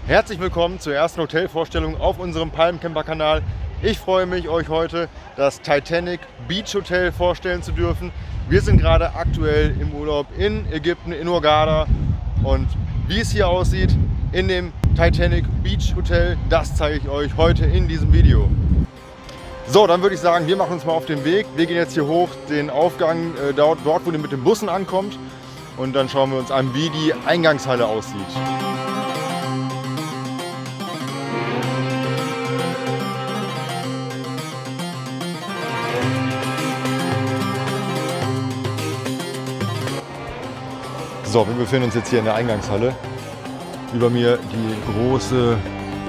Herzlich willkommen zur ersten Hotelvorstellung auf unserem Palmcamper-Kanal. Ich freue mich, euch heute das Titanic Beach Hotel vorstellen zu dürfen. Wir sind gerade aktuell im Urlaub in Ägypten, in Hurghada. Und wie es hier aussieht in dem Titanic Beach Hotel, das zeige ich euch heute in diesem Video. So, dann würde ich sagen, wir machen uns mal auf den Weg. Wir gehen jetzt hier hoch, den Aufgang dort, wo ihr mit den Bussen ankommt. Und dann schauen wir uns an, wie die Eingangshalle aussieht. So, wir befinden uns jetzt hier in der Eingangshalle. Über mir die große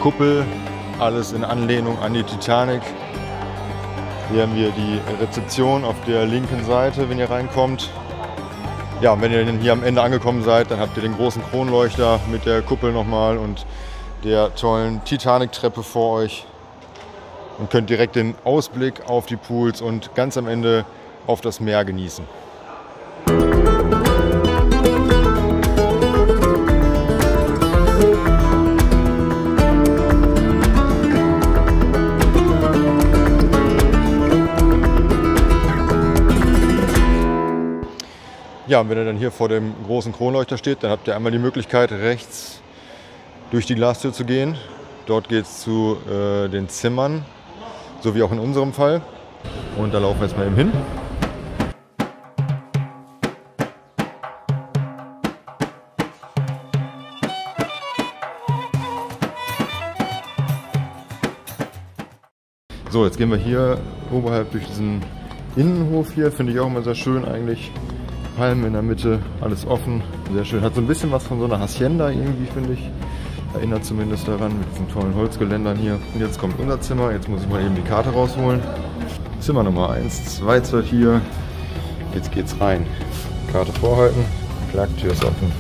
Kuppel, alles in Anlehnung an die Titanic. Hier haben wir die Rezeption auf der linken Seite, wenn ihr reinkommt. Ja, und wenn ihr dann hier am Ende angekommen seid, dann habt ihr den großen Kronleuchter mit der Kuppel nochmal und der tollen Titanic-Treppe vor euch und könnt direkt den Ausblick auf die Pools und ganz am Ende auf das Meer genießen. Ja, und wenn ihr dann hier vor dem großen Kronleuchter steht, dann habt ihr einmal die Möglichkeit, rechts durch die Glastür zu gehen. Dort geht es zu den Zimmern, so wie auch in unserem Fall. Und da laufen wir jetzt mal eben hin. So, jetzt gehen wir hier oberhalb durch diesen Innenhof hier. Finde ich auch immer sehr schön eigentlich. Palmen in der Mitte, alles offen, sehr schön. Hat so ein bisschen was von so einer Hacienda irgendwie, finde ich. Erinnert zumindest daran, mit diesen tollen Holzgeländern hier. Und jetzt kommt unser Zimmer, jetzt muss ich mal eben die Karte rausholen. Zimmer Nummer 1, 2 zur hier. Jetzt geht's rein. Karte vorhalten, klack, Tür ist offen.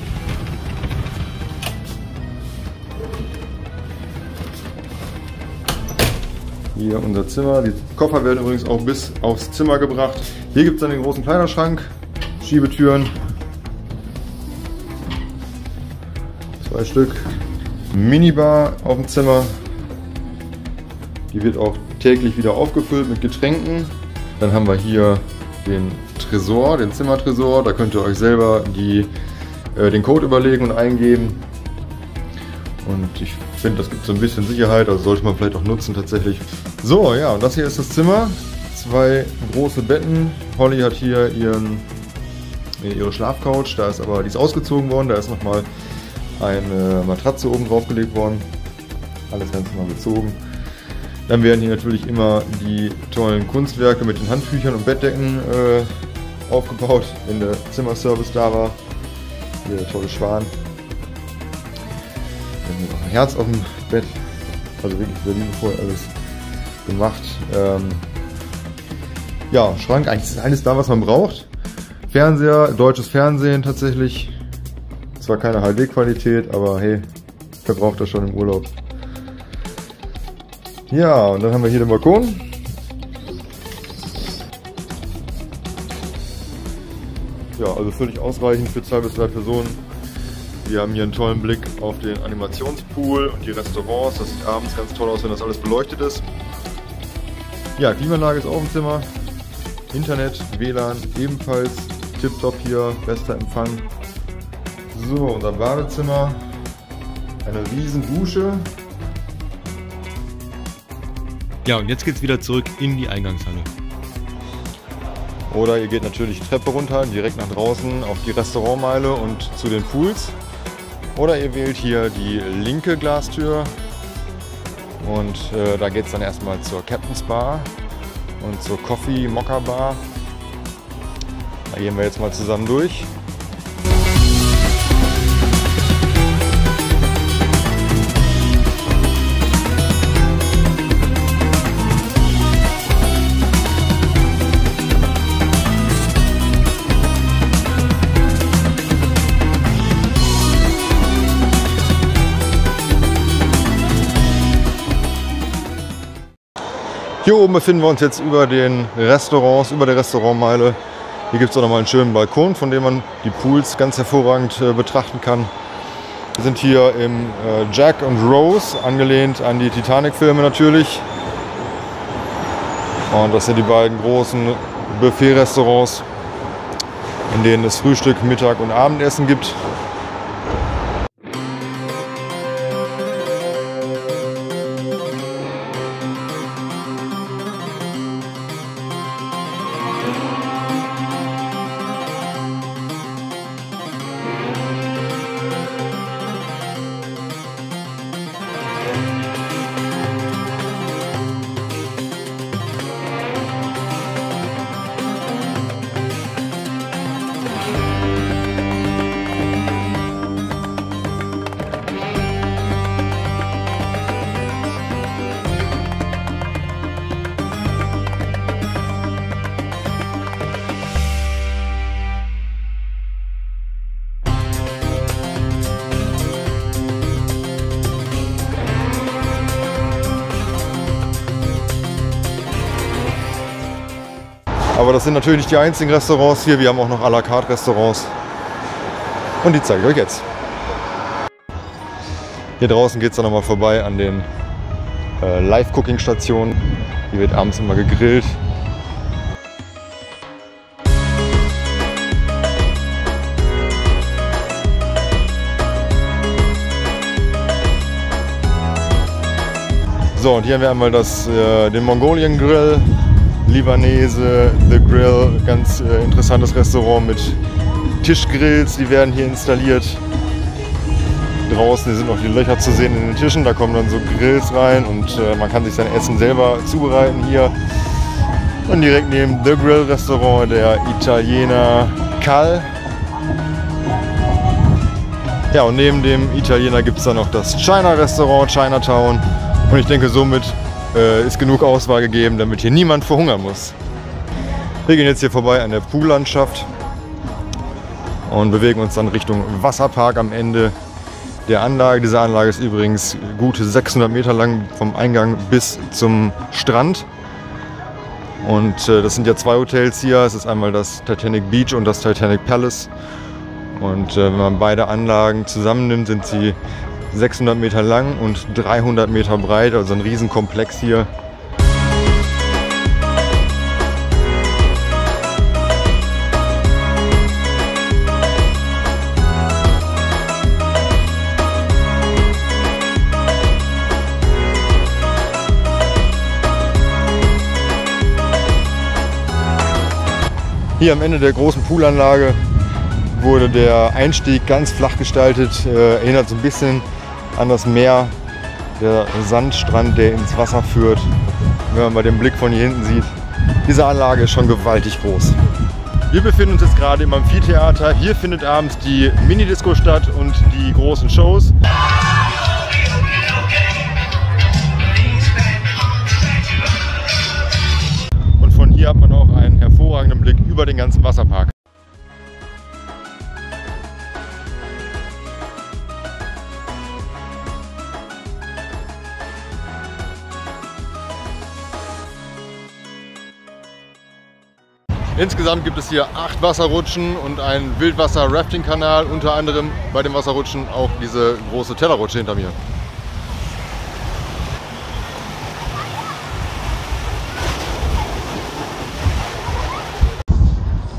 Hier unser Zimmer. Die Koffer werden übrigens auch bis aufs Zimmer gebracht. Hier gibt es dann den großen Kleiderschrank. Schiebetüren, 2 Stück, Minibar auf dem Zimmer, die wird auch täglich wieder aufgefüllt mit Getränken. Dann haben wir hier den Tresor, den Zimmertresor, da könnt ihr euch selber den Code überlegen und eingeben. Und ich finde, das gibt so ein bisschen Sicherheit, also sollte man vielleicht auch nutzen tatsächlich. So, ja, und das hier ist das Zimmer, 2 große Betten. Holly hat hier ihre Schlafcouch, die ist ausgezogen worden, da ist nochmal eine Matratze oben drauf gelegt worden, alles ganz normal bezogen. Dann werden hier natürlich immer die tollen Kunstwerke mit den Handtüchern und Bettdecken aufgebaut, wenn der Zimmerservice da war. Hier der tolle Schwan. Wir haben hier noch ein Herz auf dem Bett, also wirklich sehr liebevoll alles gemacht. Ja, Schrank, eigentlich ist alles da, was man braucht. Fernseher, deutsches Fernsehen tatsächlich. Zwar keine HD-Qualität, aber hey, wer braucht das schon im Urlaub? Ja, und dann haben wir hier den Balkon. Ja, also völlig ausreichend für 2 bis 3 Personen. Wir haben hier einen tollen Blick auf den Animationspool und die Restaurants. Das sieht abends ganz toll aus, wenn das alles beleuchtet ist. Ja, Klimaanlage ist auch im Zimmer. Internet, WLAN ebenfalls. Tipptopp hier, bester Empfang. So, unser Badezimmer. Eine riesen Dusche. Ja, und jetzt geht's wieder zurück in die Eingangshalle. Oder ihr geht natürlich die Treppe runter, direkt nach draußen auf die Restaurantmeile und zu den Pools. Oder ihr wählt hier die linke Glastür. Und da geht es dann erstmal zur Captain's Bar und zur Coffee Mokka Bar. Da gehen wir jetzt mal zusammen durch. Hier oben befinden wir uns jetzt über den Restaurants, über der Restaurantmeile. Hier gibt es auch nochmal einen schönen Balkon, von dem man die Pools ganz hervorragend betrachten kann. Wir sind hier im Jack und Rose, angelehnt an die Titanic-Filme natürlich. Und das sind die beiden großen Buffet-Restaurants, in denen es Frühstück, Mittag und Abendessen gibt. Aber das sind natürlich nicht die einzigen Restaurants hier. Wir haben auch noch à la carte Restaurants. Und die zeige ich euch jetzt. Hier draußen geht es dann nochmal vorbei an den Live-Cooking-Stationen. Hier wird abends immer gegrillt. So, und hier haben wir einmal den Mongolian Grill. Libanese, The Grill, ganz interessantes Restaurant mit Tischgrills, die werden hier installiert. Draußen sind noch die Löcher zu sehen in den Tischen, da kommen dann so Grills rein und man kann sich sein Essen selber zubereiten hier. Und direkt neben The Grill Restaurant der Italiener Cal. Ja, und neben dem Italiener gibt es dann noch das China Restaurant, Chinatown. Und ich denke, somit ist genug Auswahl gegeben, damit hier niemand verhungern muss. Wir gehen jetzt hier vorbei an der Poollandschaft und bewegen uns dann Richtung Wasserpark am Ende der Anlage. Diese Anlage ist übrigens gute 600 Meter lang vom Eingang bis zum Strand. Und das sind ja zwei Hotels hier. Es ist einmal das Titanic Beach und das Titanic Palace. Und wenn man beide Anlagen zusammennimmt, sind sie 600 Meter lang und 300 Meter breit, also ein Riesenkomplex hier. Hier am Ende der großen Poolanlage wurde der Einstieg ganz flach gestaltet, erinnert so ein bisschen an das Meer, der Sandstrand, der ins Wasser führt. Wenn man mal den Blick von hier hinten sieht, diese Anlage ist schon gewaltig groß. Wir befinden uns jetzt gerade im Amphitheater. Hier findet abends die Minidisco statt und die großen Shows. Und von hier hat man auch einen hervorragenden Blick über den ganzen Wasserpark. Insgesamt gibt es hier 8 Wasserrutschen und einen Wildwasser-Rafting-Kanal, unter anderem bei den Wasserrutschen auch diese große Tellerrutsche hinter mir.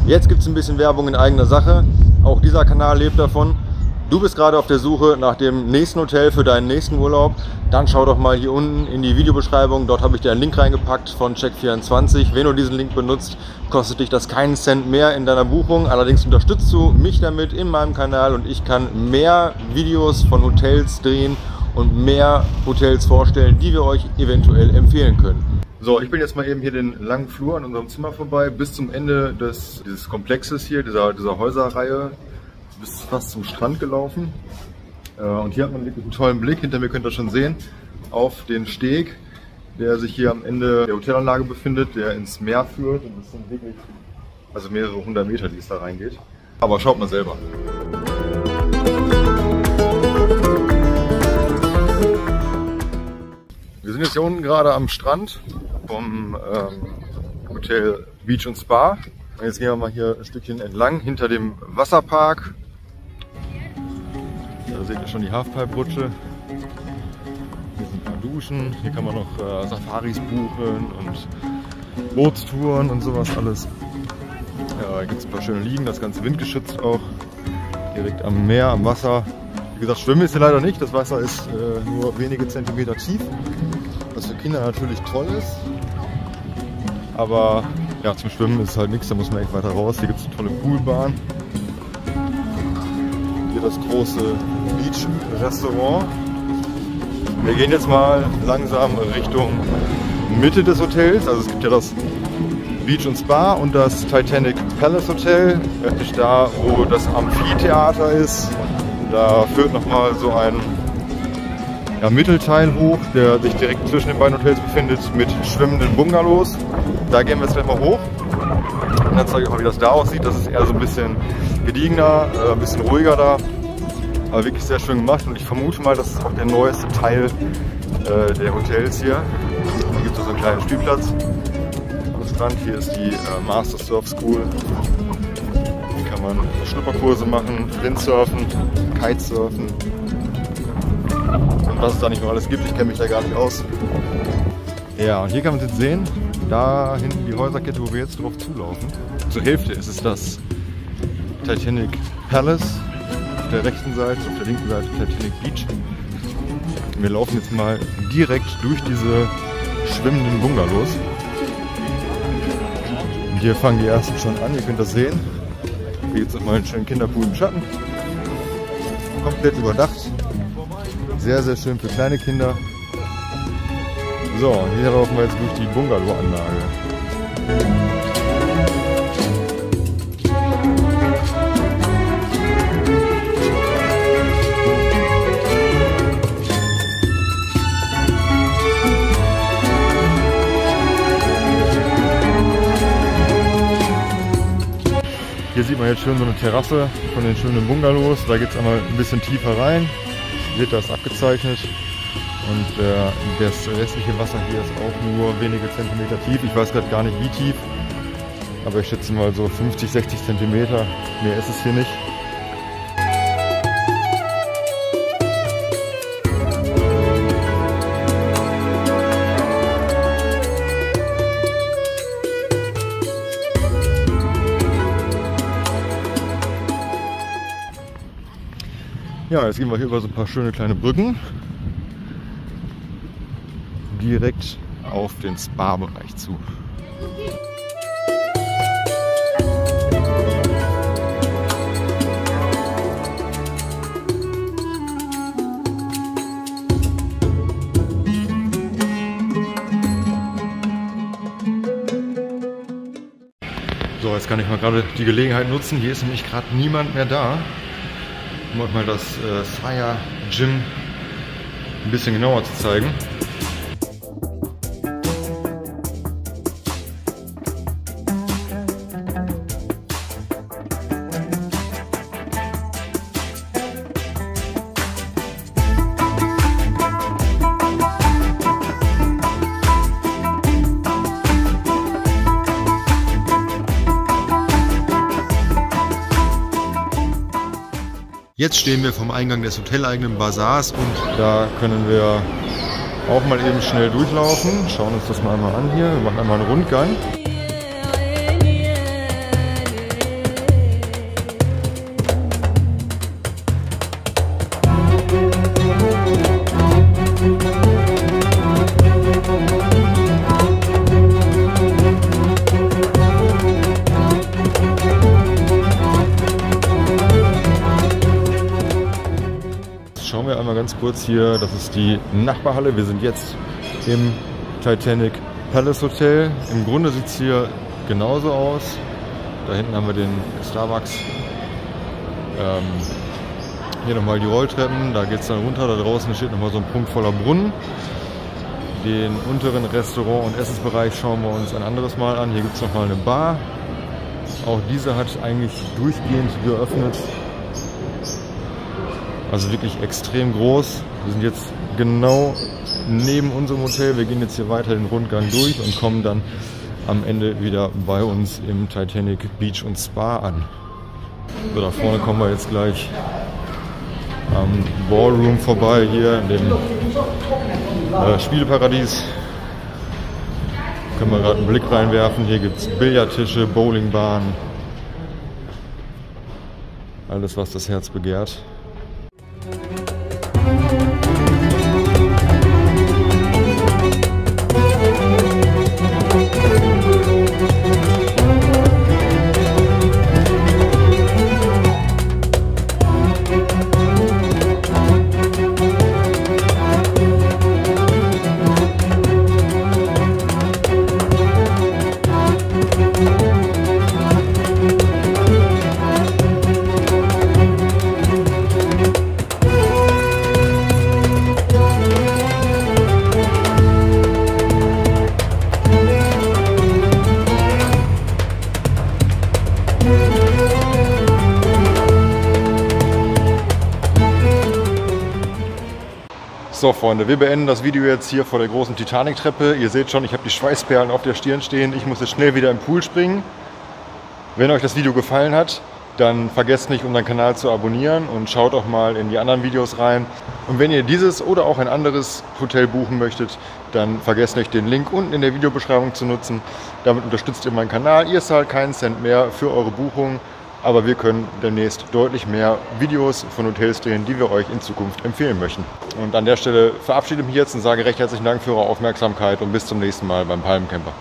Jetzt gibt es ein bisschen Werbung in eigener Sache. Auch dieser Kanal lebt davon. Du bist gerade auf der Suche nach dem nächsten Hotel für deinen nächsten Urlaub. Dann schau doch mal hier unten in die Videobeschreibung. Dort habe ich dir einen Link reingepackt von Check24. Wenn du diesen Link benutzt, kostet dich das keinen Cent mehr in deiner Buchung. Allerdings unterstützt du mich damit in meinem Kanal und ich kann mehr Videos von Hotels drehen und mehr Hotels vorstellen, die wir euch eventuell empfehlen können. So, ich bin jetzt mal eben hier den langen Flur an unserem Zimmer vorbei, bis zum Ende dieses Komplexes hier, dieser Häuserreihe, bis fast zum Strand gelaufen. Und hier hat man wirklich einen tollen Blick, hinter mir könnt ihr schon sehen, auf den Steg, der sich hier am Ende der Hotelanlage befindet, der ins Meer führt. Und das sind wirklich mehrere 100 Meter, die es da reingeht. Aber schaut mal selber. Wir sind jetzt hier unten gerade am Strand vom Hotel Beach und Spa. Und jetzt gehen wir mal hier ein Stückchen entlang hinter dem Wasserpark. Da seht ihr schon die Halfpipe-Rutsche. Hier sind ein paar Duschen. Hier kann man noch Safaris buchen und Bootstouren und sowas alles. Ja, hier gibt es ein paar schöne Liegen, das Ganze windgeschützt auch. Direkt am Meer, am Wasser. Wie gesagt, schwimmen ist hier leider nicht. Das Wasser ist nur wenige Zentimeter tief. Was für Kinder natürlich toll ist. Aber ja, zum Schwimmen ist halt nichts, da muss man echt weiter raus. Hier gibt es eine tolle Poolbahn. Hier das große Beach-Restaurant. Wir gehen jetzt mal langsam Richtung Mitte des Hotels. Also es gibt ja das Beach und Spa und das Titanic Palace Hotel. Praktisch da, wo das Amphitheater ist. Da führt nochmal so ein Mittelteil hoch, der sich direkt zwischen den beiden Hotels befindet, mit schwimmenden Bungalows. Da gehen wir jetzt gleich mal hoch. Und dann zeige ich euch mal, wie das da aussieht. Das ist eher so ein bisschen gediegener, ein bisschen ruhiger da. Aber wirklich sehr schön gemacht und ich vermute mal, das ist auch der neueste Teil der Hotels hier. Hier gibt es so einen kleinen Spielplatz am Strand. Hier ist die Master Surf School. Hier kann man Schnupperkurse machen, Windsurfen, Kitesurfen. Und was es da nicht noch alles gibt, ich kenne mich da gar nicht aus. Ja, und hier kann man es jetzt sehen. Da hinten die Häuserkette, wo wir jetzt drauf zulaufen. Zur Hälfte ist es das Titanic Palace. Auf der rechten Seite, auf der linken Seite Titanic Beach. Wir laufen jetzt mal direkt durch diese schwimmenden Bungalows. Und hier fangen die ersten schon an, ihr könnt das sehen. Hier gibt es nochmal einen schönen Kinderpool im Schatten. Komplett überdacht. Sehr, sehr schön für kleine Kinder. So, hier laufen wir jetzt durch die Bungalow-Anlage. Hier sieht man jetzt schön so eine Terrasse von den schönen Bungalows. Da geht es einmal ein bisschen tiefer rein. Wird das abgezeichnet. Und das restliche Wasser hier ist auch nur wenige Zentimeter tief. Ich weiß gerade gar nicht wie tief, aber ich schätze mal so 50, 60 Zentimeter. Mehr ist es hier nicht. Ja, jetzt gehen wir hier über so ein paar schöne kleine Brücken. Direkt auf den Spa-Bereich zu. So, jetzt kann ich mal gerade die Gelegenheit nutzen. Hier ist nämlich gerade niemand mehr da, um euch mal das Fire Gym ein bisschen genauer zu zeigen. Jetzt stehen wir vom Eingang des hoteleigenen Bazars und Da können wir auch mal eben schnell durchlaufen. Schauen uns das mal einmal an hier. Wir machen einmal einen Rundgang. Schauen wir einmal ganz kurz hier, das ist die Nachbarhalle. Wir sind jetzt im Titanic Palace Hotel. Im Grunde sieht es hier genauso aus. Da hinten haben wir den Starbucks. Hier nochmal die Rolltreppen, da geht es dann runter. Da draußen steht nochmal so ein prunkvoller Brunnen. Den unteren Restaurant- und Essensbereich schauen wir uns ein anderes Mal an. Hier gibt es nochmal eine Bar. Auch diese hat eigentlich durchgehend geöffnet. Also wirklich extrem groß. Wir sind jetzt genau neben unserem Hotel. Wir gehen jetzt hier weiter den Rundgang durch und kommen dann am Ende wieder bei uns im Titanic Beach und Spa an. So, da vorne kommen wir jetzt gleich am Ballroom vorbei, hier in dem Spielparadies. Können wir gerade einen Blick reinwerfen. Hier gibt es Billardtische, Bowlingbahnen. Alles, was das Herz begehrt. So Freunde, wir beenden das Video jetzt hier vor der großen Titanic-Treppe. Ihr seht schon, ich habe die Schweißperlen auf der Stirn stehen. Ich muss jetzt schnell wieder im Pool springen. Wenn euch das Video gefallen hat, dann vergesst nicht, unseren Kanal zu abonnieren und schaut auch mal in die anderen Videos rein. Und wenn ihr dieses oder auch ein anderes Hotel buchen möchtet, dann vergesst nicht, den Link unten in der Videobeschreibung zu nutzen. Damit unterstützt ihr meinen Kanal. Ihr zahlt keinen Cent mehr für eure Buchung. Aber wir können demnächst deutlich mehr Videos von Hotels drehen, die wir euch in Zukunft empfehlen möchten. Und an der Stelle verabschiede ich mich jetzt und sage recht herzlichen Dank für eure Aufmerksamkeit und bis zum nächsten Mal beim Palmencamper.